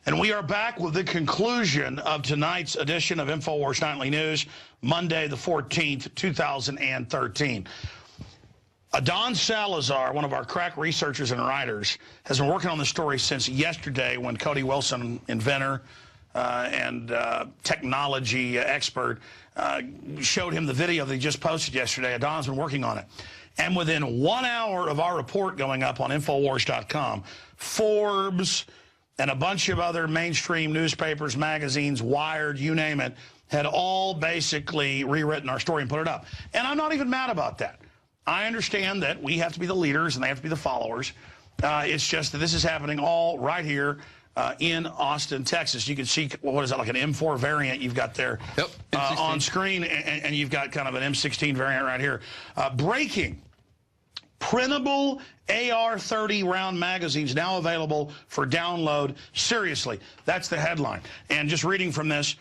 And we are back with the conclusion of tonight's edition of InfoWars Nightly News, Monday the 14th, 2013. Adon Salazar, one of our crack researchers and writers, has been working on the story since yesterday when Cody Wilson, inventor and technology expert, showed him the video that he just posted yesterday. Adon's been working on it. And within 1 hour of our report going up on Infowars.com, Forbes and a bunch of other mainstream newspapers, magazines, Wired, you name it, had all basically rewritten our story and put it up. And I'm not even mad about that. I understand that we have to be the leaders and they have to be the followers. It's just that this is happening all right here in Austin, Texas. You can see, what is that, like an M4 variant you've got there on screen, and you've got kind of an M16 variant right here. Breaking. Printable AR-30 round magazines now available for download. Seriously, that's the headline. And just reading from this,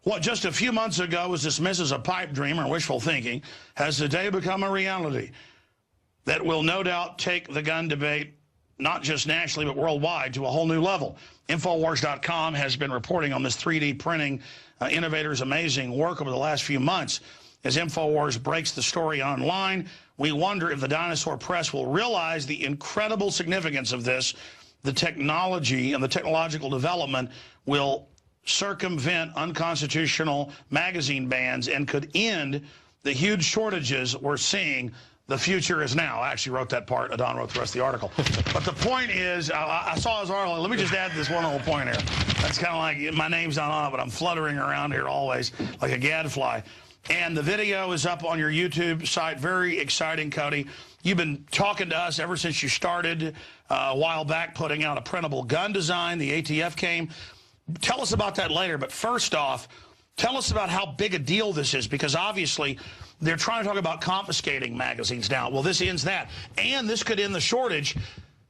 what just a few months ago was dismissed as a pipe dream or wishful thinking has today become a reality that will no doubt take the gun debate, not just nationally, but worldwide, to a whole new level. Infowars.com has been reporting on this 3D printing innovator's amazing work over the last few months. As Infowars breaks the story online, we wonder if the dinosaur press will realize the incredible significance of this. The technology and the technological development will circumvent unconstitutional magazine bans and could end the huge shortages we're seeing. The future is now. I actually wrote that part. Adon wrote the rest of the article. But the point is, I saw his article. Let me just add this one little point here. That's kind of like, my name's not on it, but I'm fluttering around here always like a gadfly. And the video is up on your YouTube site. Very exciting, Cody. You've been talking to us ever since you started a while back, putting out a printable gun design. The ATF came. Tell us about that later. But first off, tell us about how big a deal this is, because obviously they're trying to talk about confiscating magazines now. Well, this ends that. And this could end the shortage.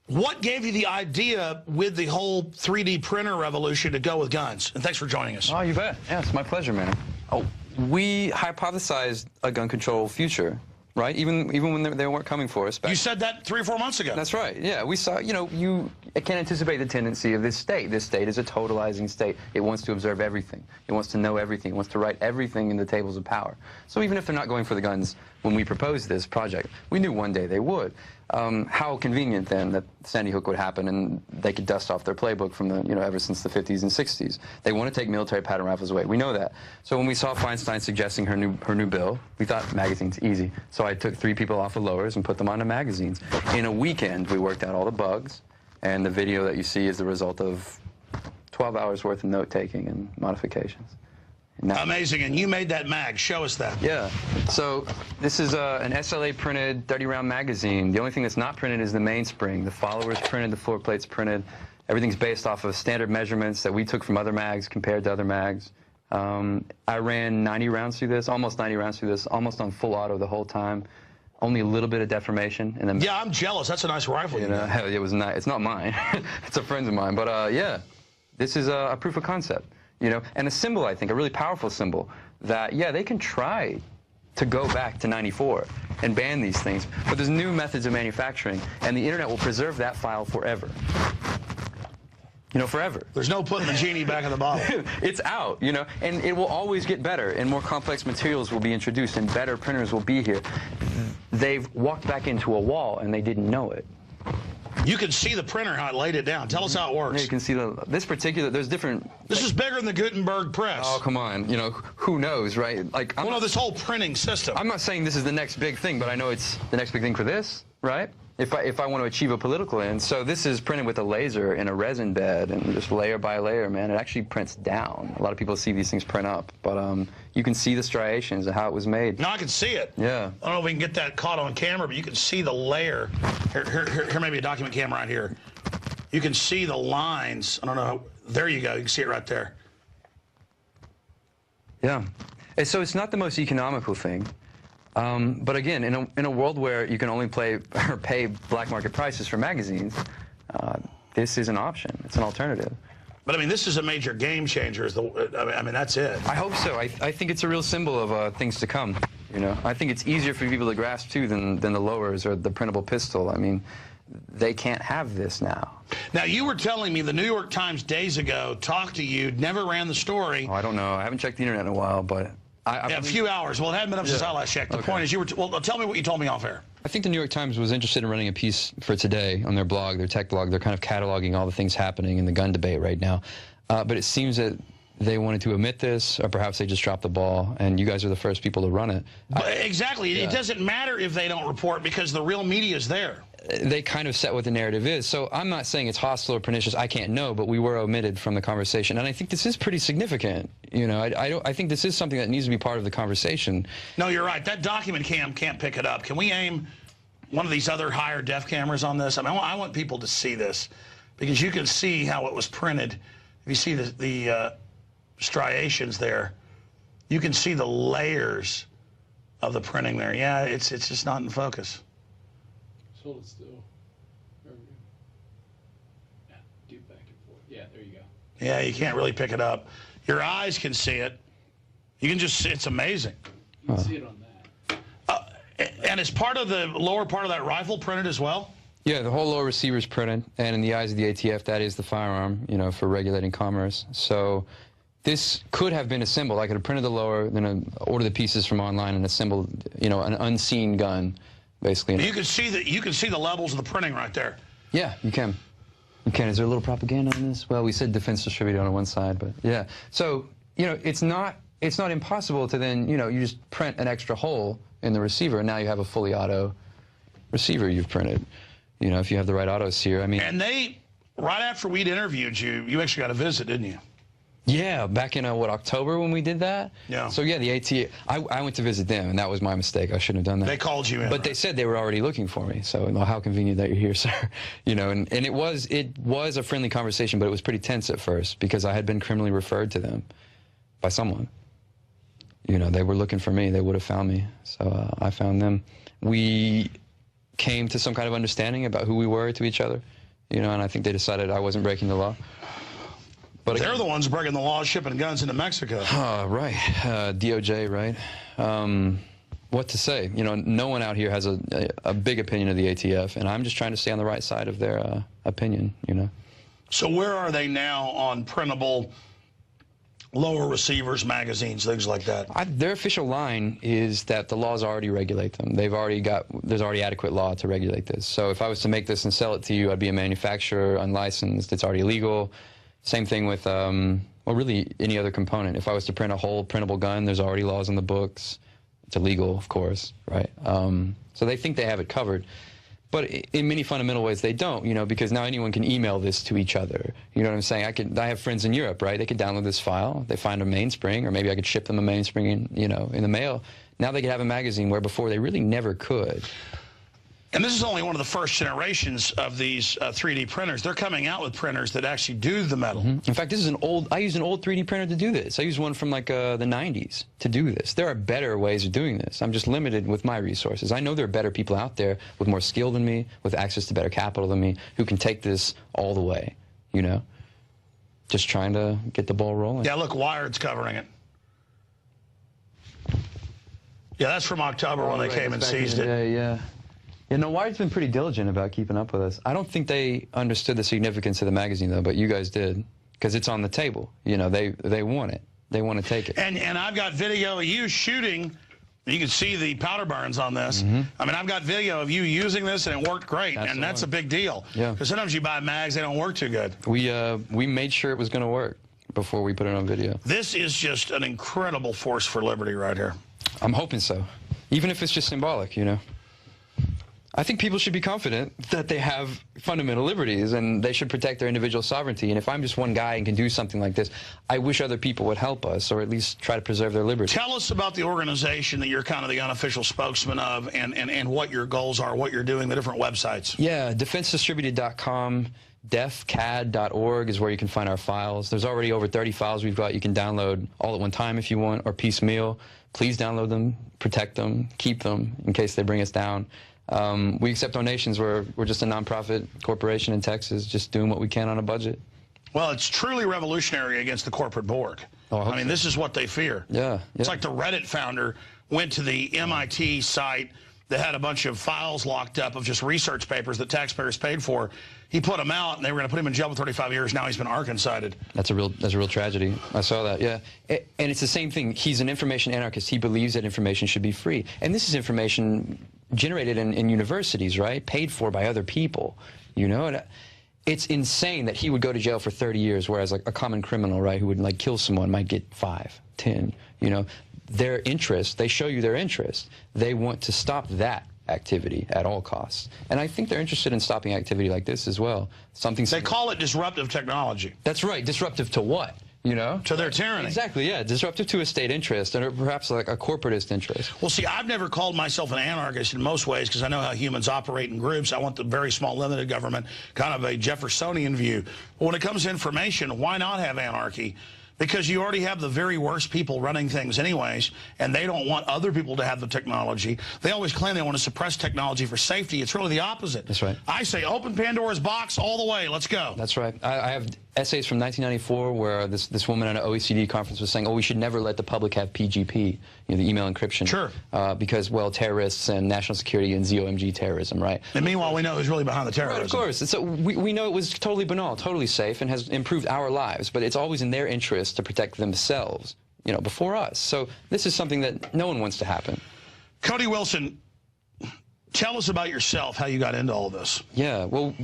What gave you the idea with the whole 3D printer revolution to go with guns? And thanks for joining us. Oh, you bet. Yeah, it's my pleasure, man. Oh, we hypothesized a gun control future, right? Even when they weren't coming for us. You said that 3 or 4 months ago. That's right. Yeah, we saw, you know, you can't anticipate the tendency of this state. This state is a totalizing state. It wants to observe everything. It wants to know everything. It wants to write everything in the tables of power. So even if they're not going for the guns when we proposed this project, we knew one day they would. How convenient then that Sandy Hook would happen and they could dust off their playbook from the, you know, ever since the 50s and 60s. They want to take military pattern rifles away. We know that. So when we saw Feinstein suggesting her new bill, we thought magazines easy. So I took 3 people off of lowers and put them onto magazines. In a weekend, we worked out all the bugs, and the video that you see is the result of 12 hours worth of note-taking and modifications. Amazing, and you made that mag. Show us that. Yeah, so this is an SLA printed 30-round magazine. The only thing that's not printed is the mainspring. The follower's printed, the floor plate's printed. Everything's based off of standard measurements that we took from other mags compared to other mags. I ran 90 rounds through this, almost 90 rounds through this, almost on full auto the whole time. Only a little bit of deformation. And then, yeah, I'm jealous. That's a nice rifle. You know, hell, it was nice. It's not mine. It's a friend of mine. But yeah, this is a proof of concept. You know, and a symbol, I think, a really powerful symbol that, yeah, they can try to go back to '94 and ban these things, but there's new methods of manufacturing, and the internet will preserve that file forever. You know, forever. There's no putting the genie back in the bottle. It's out, you know, and it will always get better, and more complex materials will be introduced, and better printers will be here. They've walked back into a wall, and they didn't know it. You can see the printer, how it laid it down. Tell us how it works. Yeah, you can see this particular, there's different... This is bigger than the Gutenberg press. Oh, come on. You know, who knows, right? Like, well, no, this whole printing system. I'm not saying this is the next big thing, but I know it's the next big thing for this, right? If I want to achieve a political end. So this is printed with a laser in a resin bed, and just layer by layer, man. It actually prints down. A lot of people see these things print up, but you can see the striations of how it was made. No, I can see it. Yeah. I don't know if we can get that caught on camera, but you can see the layer. Here may be a document camera right here. You can see the lines. I don't know. There you go. You can see it right there. Yeah. And so it's not the most economical thing. But again, in a world where you can only pay black market prices for magazines, this is an option. It's an alternative. But I mean, this is a major game changer. I mean, that's it. I hope so. I think it's a real symbol of things to come. You know, I think it's easier for people to grasp too than the lowers or the printable pistol. I mean, they can't have this now. Now, you were telling me the New York Times days ago talked to you, never ran the story. Oh, I don't know. I haven't checked the internet in a while, but... Yeah, a few hours. Well, it hadn't been up since I last checked. The point is, you were... well, tell me what you told me off air. I think the New York Times was interested in running a piece for today on their blog, their tech blog. They're kind of cataloging all the things happening in the gun debate right now. But it seems that they wanted to omit this, or perhaps they just dropped the ball, and you guys are the first people to run it. Exactly. Yeah. It doesn't matter if they don't report because the real media is there. They kind of set what the narrative is. So I'm not saying it's hostile or pernicious. I can't know, but we were omitted from the conversation, and I think this is pretty significant. You know, I think this is something that needs to be part of the conversation. No, you're right. That document cam can't pick it up. Can we aim one of these other higher def cameras on this? I mean, I want people to see this because you can see how it was printed. If you see the striations there, you can see the layers of the printing there. Yeah, it's just not in focus. Hold it still. There we go. Yeah, do back and forth. Yeah, there you go. Yeah, you can't really pick it up. Your eyes can see it. You can just see it's amazing. You can see it on that. And is part of the lower part of that rifle printed as well? Yeah, the whole lower receiver is printed, and in the eyes of the ATF, that is the firearm, you know, for regulating commerce. So this could have been assembled. I could have printed the lower, then order the pieces from online and assembled, you know, an unseen gun. Basically, you can see the levels of the printing right there. Yeah, you can. You can. Is there a little propaganda on this? Well, we said defense distributed on one side, but yeah. So you know, it's not impossible to then, you know, you just print an extra hole in the receiver, and now you have a fully auto receiver you've printed. You know, if you have the right autos here. I mean. And they, right after we'd interviewed you, you actually got a visit, didn't you? Yeah, back in, what, October when we did that? Yeah. So, yeah, the ATF, I went to visit them, and that was my mistake. I shouldn't have done that. They called you in. But they said they were already looking for me, so well, how convenient that you're here, sir. You know, and it was a friendly conversation, but it was pretty tense at first because I had been criminally referred to them by someone. You know, they were looking for me. They would have found me, so I found them. We came to some kind of understanding about who we were to each other, you know, and I think they decided I wasn't breaking the law. But they're the ones breaking the law, shipping guns into Mexico. Right. DOJ, right? What to say? You know, no one out here has a big opinion of the ATF, and I'm just trying to stay on the right side of their opinion, you know. So where are they now on printable lower receivers, magazines, things like that? Their official line is that the laws already regulate them. There's already adequate law to regulate this. So if I was to make this and sell it to you, I'd be a manufacturer, unlicensed, it's already illegal. Same thing with, well, really any other component. If I was to print a whole printable gun, there's already laws in the books. It's illegal, of course, right? So they think they have it covered. But in many fundamental ways, they don't, you know, because now anyone can email this to each other. You know what I'm saying? I have friends in Europe, right? They could download this file. They find a mainspring, or maybe I could ship them a mainspring, you know, in the mail. Now they could have a magazine where before they really never could. And this is only one of the first generations of these 3D printers. They're coming out with printers that actually do the metal. Mm-hmm. In fact, this is I used an old 3D printer to do this. I used one from like the 90s to do this. There are better ways of doing this. I'm just limited with my resources. I know there are better people out there with more skill than me, with access to better capital than me, who can take this all the way, you know? Just trying to get the ball rolling. Yeah, look, Wired's covering it. Yeah, that's from October when they came and seized it. Yeah. You know, Wired's been pretty diligent about keeping up with us. I don't think they understood the significance of the magazine, though, but you guys did, because it's on the table. You know, they want it. They want to take it. And I've got video of you shooting. You can see the powder burns on this. Mm-hmm. I mean, I've got video of you using this, and it worked great. And that's a big deal. Yeah. Because sometimes you buy mags, they don't work too good. We made sure it was going to work before we put it on video. This is just an incredible force for liberty right here. I'm hoping so. Even if it's just symbolic, you know. I think people should be confident that they have fundamental liberties and they should protect their individual sovereignty. And if I'm just one guy and can do something like this, I wish other people would help us or at least try to preserve their liberty. Tell us about the organization that you're kind of the unofficial spokesman of and what your goals are, what you're doing, the different websites. Yeah, defensedistributed.com, defcad.org is where you can find our files. There's already over 30 files we've got. You can download all at one time if you want or piecemeal. Please download them, protect them, keep them in case they bring us down. We accept donations. We're just a nonprofit corporation in Texas, just doing what we can on a budget. Well, it's truly revolutionary against the corporate Borg. Oh, I mean, this is what they fear. Yeah. It's like the Reddit founder went to the MIT site that had a bunch of files locked up of just research papers that taxpayers paid for. He put them out, and they were going to put him in jail for 35 years. Now he's been Arkancided. That's a real tragedy. I saw that, yeah. And it's the same thing. He's an information anarchist. He believes that information should be free. And this is information generated in universities, right? Paid for by other people, you know? And it's insane that he would go to jail for 30 years, whereas like a common criminal, right, who would like kill someone might get 5, 10, you know? Their interest, they show you their interest. They want to stop that activity at all costs. And I think they're interested in stopping activity like this as well. They call it disruptive technology. That's right. Disruptive to what? You know? To their tyranny. Exactly, yeah. Disruptive to a state interest, or perhaps like a corporatist interest. Well, see, I've never called myself an anarchist in most ways because I know how humans operate in groups. I want the very small, limited government, kind of a Jeffersonian view. But when it comes to information, why not have anarchy? Because you already have the very worst people running things anyways, and they don't want other people to have the technology. They always claim they want to suppress technology for safety. It's really the opposite. That's right. I say open Pandora's box all the way. Let's go. That's right. I have essays from 1994 where this woman at an OECD conference was saying, oh, we should never let the public have PGP, you know, the email encryption. Sure. Because, well, terrorists and national security and ZOMG terrorism, right? And meanwhile, we know who's really behind the terrorism. Right, of course. So we know it was totally banal, totally safe, and has improved our lives, but it's always in their interest to protect themselves, you know, before us. So this is something that no one wants to happen. Cody Wilson, tell us about yourself, how you got into all of this. Yeah, well,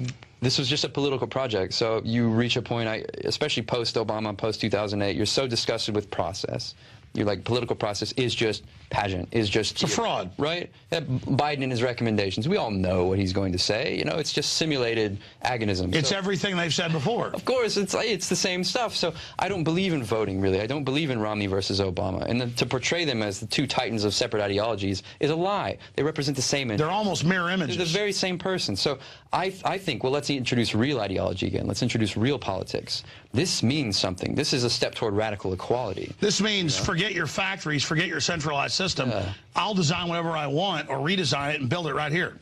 this was just a political project. So you reach a point, especially post-Obama, post-2008, you're so disgusted with process. You're like, political process is just pageant, is just... It's a fraud. Right? Biden and his recommendations, we all know what he's going to say. You know, it's just simulated agonism. It's everything they've said before. Of course, it's the same stuff. So I don't believe in voting, really. I don't believe in Romney versus Obama. And to portray them as the two titans of separate ideologies is a lie. They represent the same... They're almost mirror images. They're the very same person. So I think, well, let's introduce real ideology again. Let's introduce real politics. This means something. This is a step toward radical equality. This means forget your factories, forget your centralized system. I'll design whatever I want or redesign it and build it right here.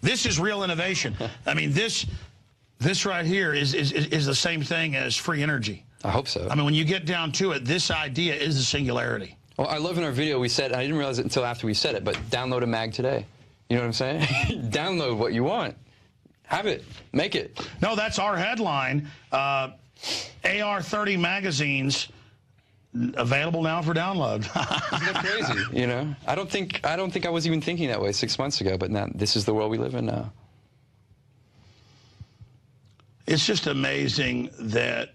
This is real innovation. I mean, this right here is the same thing as free energy. I hope so. I mean, when you get down to it, this idea is the singularity. Well, I love in our video we said, and I didn't realize it until after we said it, but download a mag today. You know what I'm saying? Download what you want. Have it. Make it. No, that's our headline. AR-30 magazines available now for download. Isn't that crazy? You know, I don't think I was even thinking that way 6 months ago, but now this is the world we live in now. It's just amazing that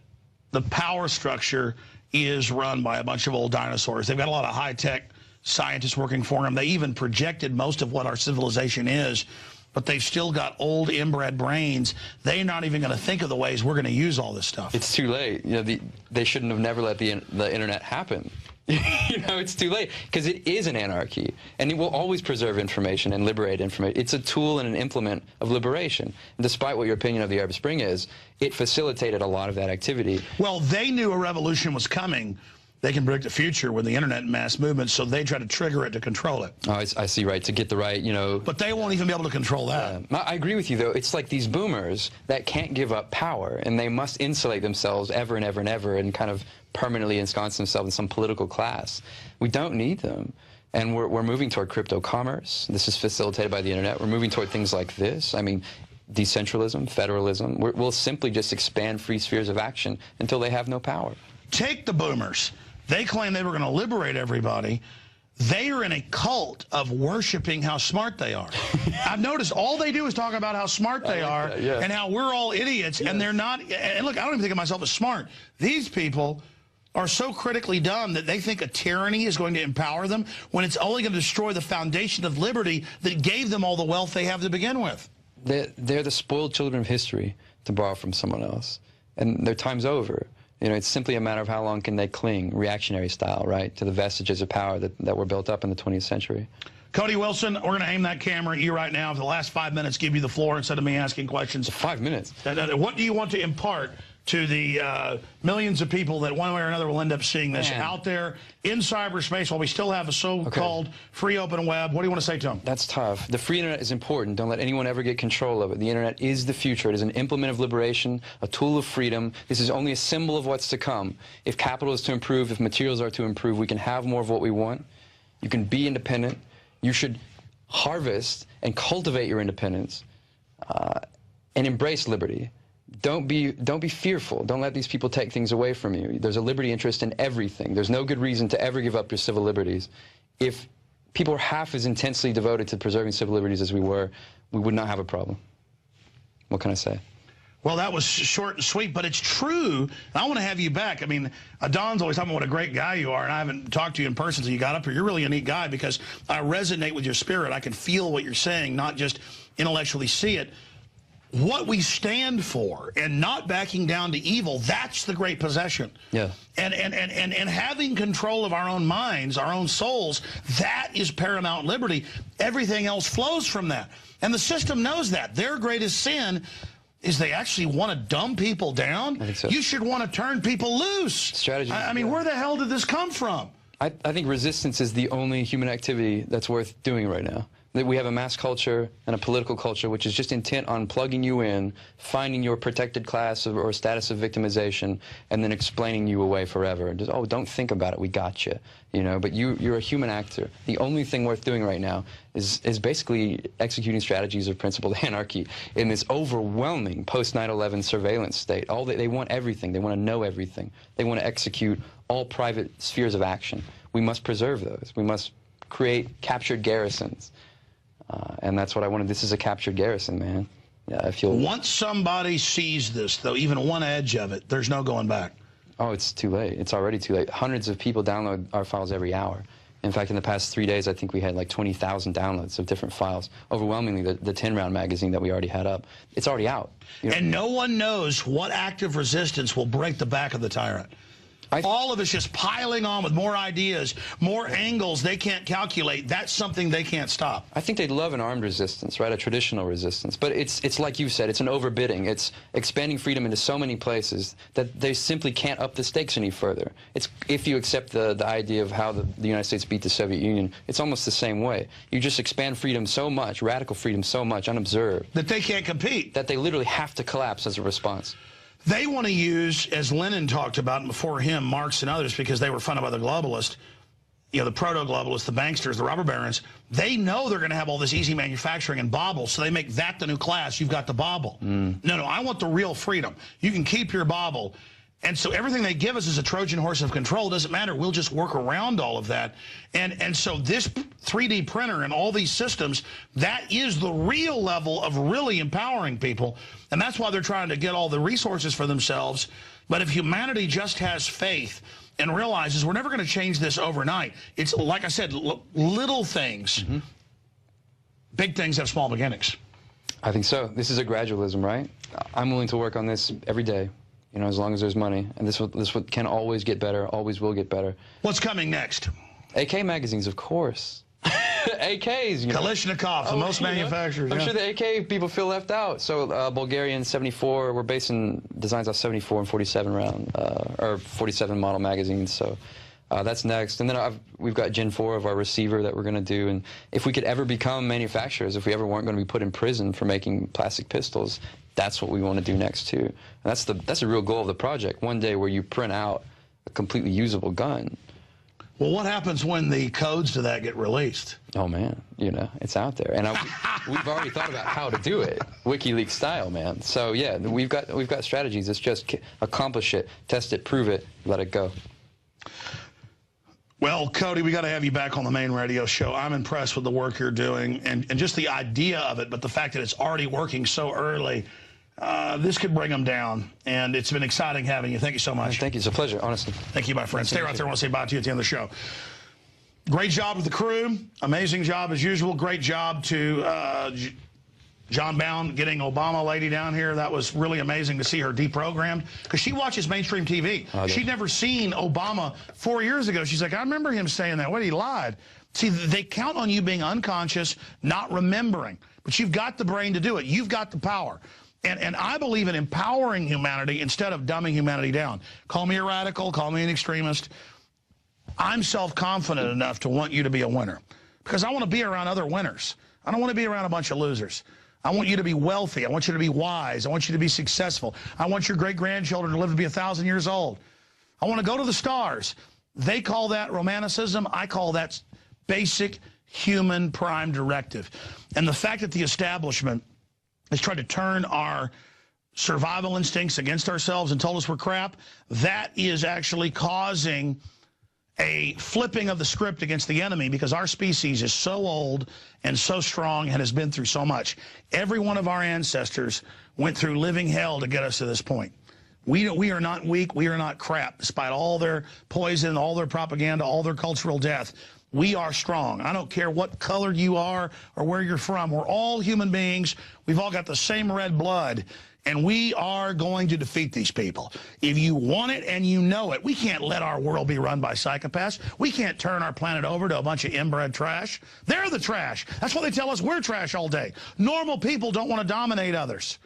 the power structure is run by a bunch of old dinosaurs. They've got a lot of high-tech scientists working for them. They even projected most of what our civilization is, but they've still got old inbred brains. They're not even going to think of the ways we're going to use all this stuff. It's too late. You know, they shouldn't have never let the internet happen. You know, it's too late, because it is an anarchy, and it will always preserve information and liberate information. It's a tool and an implement of liberation. And despite what your opinion of the Arab Spring is, it facilitated a lot of that activity. Well, they knew a revolution was coming. They can predict the future with the internet and mass movement, so they try to trigger it to control it. Oh, I see, right, to get the right, you know... But they won't even be able to control that. I agree with you, though. It's like these boomers that can't give up power, and they must insulate themselves ever and ever and ever and kind of permanently ensconce themselves in some political class. We don't need them. And we're moving toward crypto commerce. This is facilitated by the internet. We're moving toward things like this. I mean, decentralism, federalism. We'll simply just expand free spheres of action until they have no power. Take the boomers. They claim they were going to liberate everybody. They are in a cult of worshiping how smart they are. I've noticed all they do is talk about how smart they are and how we're all idiots, and they're not. And look, I don't even think of myself as smart. These people are so critically dumb that they think a tyranny is going to empower them when it's only going to destroy the foundation of liberty that gave them all the wealth they have to begin with. They're the spoiled children of history, to borrow from someone else, and their time's over. You know, it's simply a matter of how long can they cling, reactionary style, right, to the vestiges of power that were built up in the 20th century. Cody Wilson, we're going to aim that camera at you right now. For the last 5 minutes, give you the floor instead of me asking questions. 5 minutes? What do you want to impart to the millions of people that one way or another will end up seeing this out there in cyberspace while we still have a so-called free open web? What do you want to say to them? That's tough. The free internet is important. Don't let anyone ever get control of it. The internet is the future. It is an implement of liberation, a tool of freedom. This is only a symbol of what's to come. If capital is to improve, if materials are to improve, we can have more of what we want. You can be independent. You should harvest and cultivate your independence, and embrace liberty. Don't be fearful. Don't let these people take things away from you. There's a liberty interest in everything. There's no good reason to ever give up your civil liberties. If people were half as intensely devoted to preserving civil liberties as we were, we would not have a problem. What can I say? Well, that was short and sweet, but it's true. I want to have you back. I mean, Don's always talking about what a great guy you are, and I haven't talked to you in person since you got up here. You're really a neat guy because I resonate with your spirit. I can feel what you're saying, not just intellectually see it. What we stand for and not backing down to evil, that's the great possession. Yeah. And having control of our own minds, our own souls, that is paramount liberty. Everything else flows from that. And the system knows that. Their greatest sin is they actually want to dumb people down. I think so. You should want to turn people loose. Strategy. I mean, where the hell did this come from? I think resistance is the only human activity that's worth doing right now. That we have a mass culture and a political culture which is just intent on plugging you in, finding your protected class or status of victimization, and then explaining you away forever. Just, oh, don't think about it, we got you. You know, but you're a human actor. The only thing worth doing right now is basically executing strategies of principled anarchy in this overwhelming post-9/11 surveillance state. They want everything. They want to know everything. They want to execute all private spheres of action. We must preserve those. We must create captured garrisons. And that's what I wanted. This is a captured garrison, man. Yeah, I feel. Once somebody sees this, though, even one edge of it, there's no going back. Oh, it's too late. It's already too late. Hundreds of people download our files every hour. In fact, in the past 3 days, I think we had like 20,000 downloads of different files. Overwhelmingly, the 10-round magazine that we already had up. It's already out. You know? And no one knows what active resistance will break the back of the tyrant. All of us just piling on with more ideas, more angles they can't calculate. That's something they can't stop. I think they'd love an armed resistance, right? A traditional resistance. But it's like you said, it's an overbidding. It's expanding freedom into so many places that they simply can't up the stakes any further. It's if you accept the idea of how the United States beat the Soviet Union, it's almost the same way. You just expand freedom so much, radical freedom so much, unobserved. That they can't compete. That they literally have to collapse as a response. They want to use, as Lenin talked about, and before him, Marx and others, because they were funded by the globalists, you know, the proto-globalists, the banksters, the robber barons, they know they're going to have all this easy manufacturing and bauble, so they make that the new class. You've got the bauble. No, I want the real freedom. You can keep your bauble. And so everything they give us is a Trojan horse of control. Doesn't matter. We'll just work around all of that. And so this 3D printer and all these systems, that is the real level of really empowering people. And that's why they're trying to get all the resources for themselves. But if humanity just has faith and realizes we're never going to change this overnight, it's like I said, little things. Big things have small beginnings. I think so. This is a gradualism, right? I'm willing to work on this every day. You know, as long as there's money. And this can always get better, always will get better. What's coming next? AK magazines, of course. AKs, you know. Kalashnikov, the most manufacturers. I'm sure the AK people feel left out. So Bulgarian 74, we're basing designs off 74 and 47 round, or 47 model magazines. So that's next. And then we've got Gen 4 of our receiver that we're going to do. And if we could ever become manufacturers, if we ever weren't going to be put in prison for making plastic pistols, that's what we want to do next too. And that's the real goal of the project. One day where you print out a completely usable gun. Well, what happens when the codes to that get released? Oh man, you know, it's out there, and we've already thought about how to do it, WikiLeaks style, man. So yeah, we've got strategies. It's just accomplish it, test it, prove it, let it go. Well, Cody, we got to have you back on the main radio show. I'm impressed with the work you're doing and just the idea of it, but the fact that it's already working so early, this could bring them down. And it's been exciting having you. Thank you so much. Thank you. It's a pleasure, honestly. Thank you, my friend. Stay right there. I want to say bye to you at the end of the show. Great job with the crew. Amazing job as usual. Great job to John Bound getting Obama lady down here. That was really amazing to see her deprogrammed because she watches mainstream TV. She'd never seen Obama 4 years ago. She's like, I remember him saying that. What, he lied? See, they count on you being unconscious, not remembering. But you've got the brain to do it. You've got the power. And I believe in empowering humanity instead of dumbing humanity down. Call me a radical. Call me an extremist. I'm self-confident enough to want you to be a winner because I want to be around other winners. I don't want to be around a bunch of losers. I want you to be wealthy. I want you to be wise. I want you to be successful. I want your great-grandchildren to live to be 1,000 years old. I want to go to the stars. They call that romanticism. I call that basic human prime directive. And the fact that the establishment has tried to turn our survival instincts against ourselves and told us we're crap, that is actually causing a flipping of the script against the enemy, because our species is so old and so strong and has been through so much. Every one of our ancestors went through living hell to get us to this point. We are not weak. We are not crap. Despite all their poison, all their propaganda, all their cultural death, we are strong. I don't care what color you are or where you're from. We're all human beings. We've all got the same red blood. And we are going to defeat these people. If you want it and you know it, we can't let our world be run by psychopaths. We can't turn our planet over to a bunch of inbred trash. They're the trash. That's why they tell us we're trash all day. Normal people don't want to dominate others.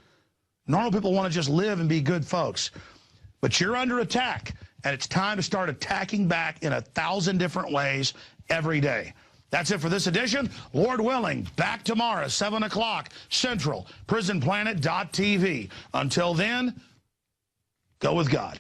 Normal people want to just live and be good folks. But you're under attack, and it's time to start attacking back in 1,000 different ways every day. That's it for this edition. Lord willing, back tomorrow, 7 o'clock Central, prisonplanet.tv. Until then, go with God.